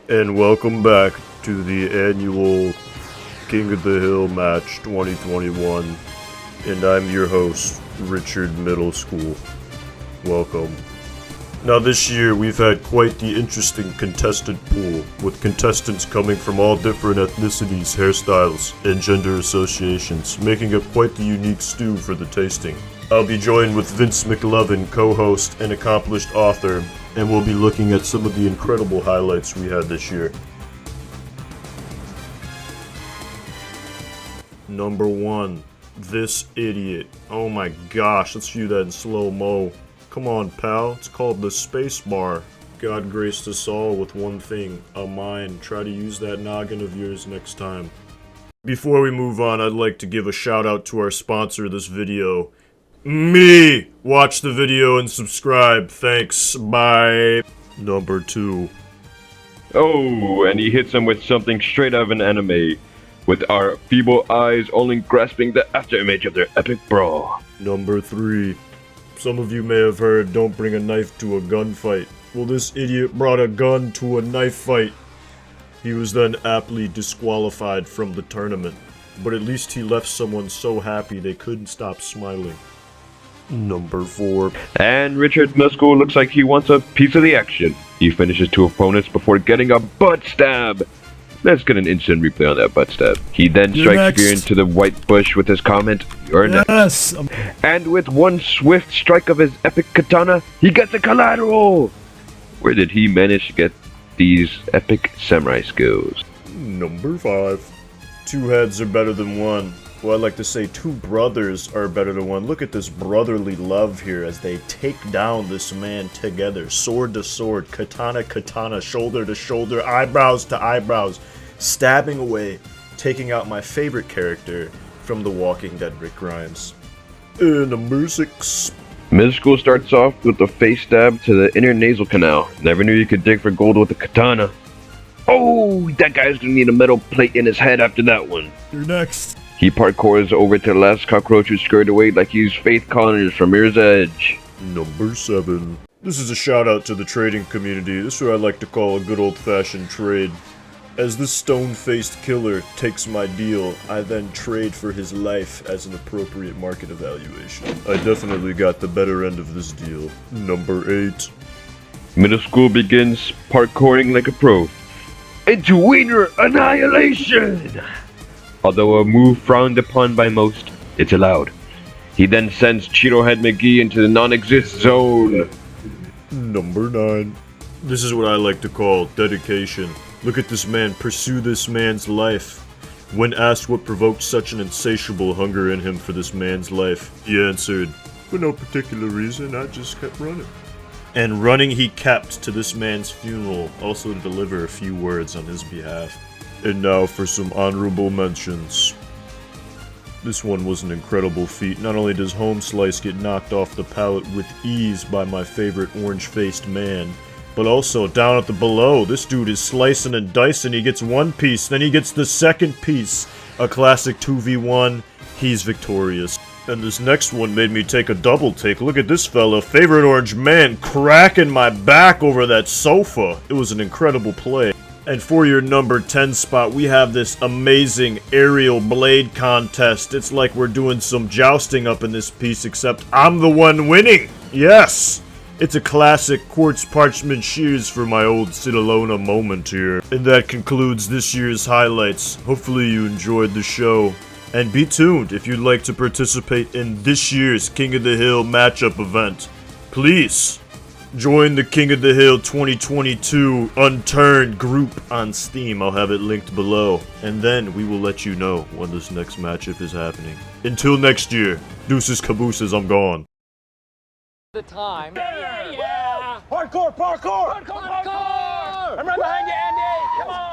And welcome back to the annual King of the Hill match 2021. And I'm your host, Richard Middle School. Welcome. Now this year we've had quite the interesting contestant pool, with contestants coming from all different ethnicities, hairstyles, and gender associations, making up quite the unique stew for the tasting. I'll be joined with Vince McLovin, co-host and accomplished author, and we'll be looking at some of the incredible highlights we had this year. Number 1, this idiot. Oh my gosh, let's view that in slow-mo. Come on, pal, it's called the space bar. God graced us all with one thing, a mind. Try to use that noggin of yours next time. Before we move on, I'd like to give a shout out to our sponsor of this video, me! Watch the video and subscribe. Thanks. Bye. Number 2. Oh, and he hits him with something straight out of an anime, with our feeble eyes only grasping the afterimage of their epic brawl. Number 3. Some of you may have heard, don't bring a knife to a gunfight. Well, this idiot brought a gun to a knife fight. He was then aptly disqualified from the tournament, but at least he left someone so happy they couldn't stop smiling. Number 4. And Richard Miskell looks like he wants a piece of the action. He finishes 2 opponents before getting a butt stab. Let's get an instant replay on that butt stab. He then strikes fear into the white bush with his comment, "You're next." And with one swift strike of his epic katana, he gets a collateral! Where did he manage to get these epic samurai skills? Number 5. 2 heads are better than one. Well, I'd like to say 2 brothers are better than one. Look at this brotherly love here as they take down this man together. Sword to sword, katana to katana, shoulder to shoulder, eyebrows to eyebrows. Stabbing away, taking out my favorite character from The Walking Dead, Rick Grimes. Number 6. Miskell starts off with a face stab to the inner nasal canal. Never knew you could dig for gold with a katana. Oh, that guy's gonna need a metal plate in his head after that one. You're next. He parkours over to the last cockroach who scurried away like he's Faith Connors from Mirror's Edge. Number 7. This is a shout out to the trading community. This is what I like to call a good old-fashioned trade. As this stone-faced killer takes my deal, I then trade for his life as an appropriate market evaluation. I definitely got the better end of this deal. Number 8. Middle school begins parkouring like a pro. Into wiener annihilation! Although a move frowned upon by most, it's allowed. He then sends Cheeto Head McGee into the non-exist zone. Number 9. This is what I like to call dedication. Look at this man pursue this man's life. When asked what provoked such an insatiable hunger in him for this man's life, he answered, "For no particular reason, I just kept running." And running he kept to this man's funeral, also to deliver a few words on his behalf. And now for some honorable mentions. This one was an incredible feat. Not only does Home Slice get knocked off the pallet with ease by my favorite orange-faced man, but also down at the below, this dude is slicing and dicing. He gets one piece, then he gets the second piece. A classic 2v1, he's victorious. And this next one made me take a double take. Look at this fella, favorite orange man, cracking my back over that sofa. It was an incredible play. And for your number 10 spot, we have this amazing aerial blade contest. It's like we're doing some jousting up in this piece, except I'm the one winning. Yes! It's a classic quartz parchment shears for my old Sidalona moment here. And that concludes this year's highlights. Hopefully you enjoyed the show. And be tuned if you'd like to participate in this year's King of the Hill matchup event. Please join the King of the Hill 2022 Unturned group on Steam. I'll have it linked below. And then we will let you know when this next matchup is happening. Until next year, deuces cabooses, I'm gone. The time. Yeah! Parkour! Parkour! Parkour! I'm right behind you, Andy! Come on!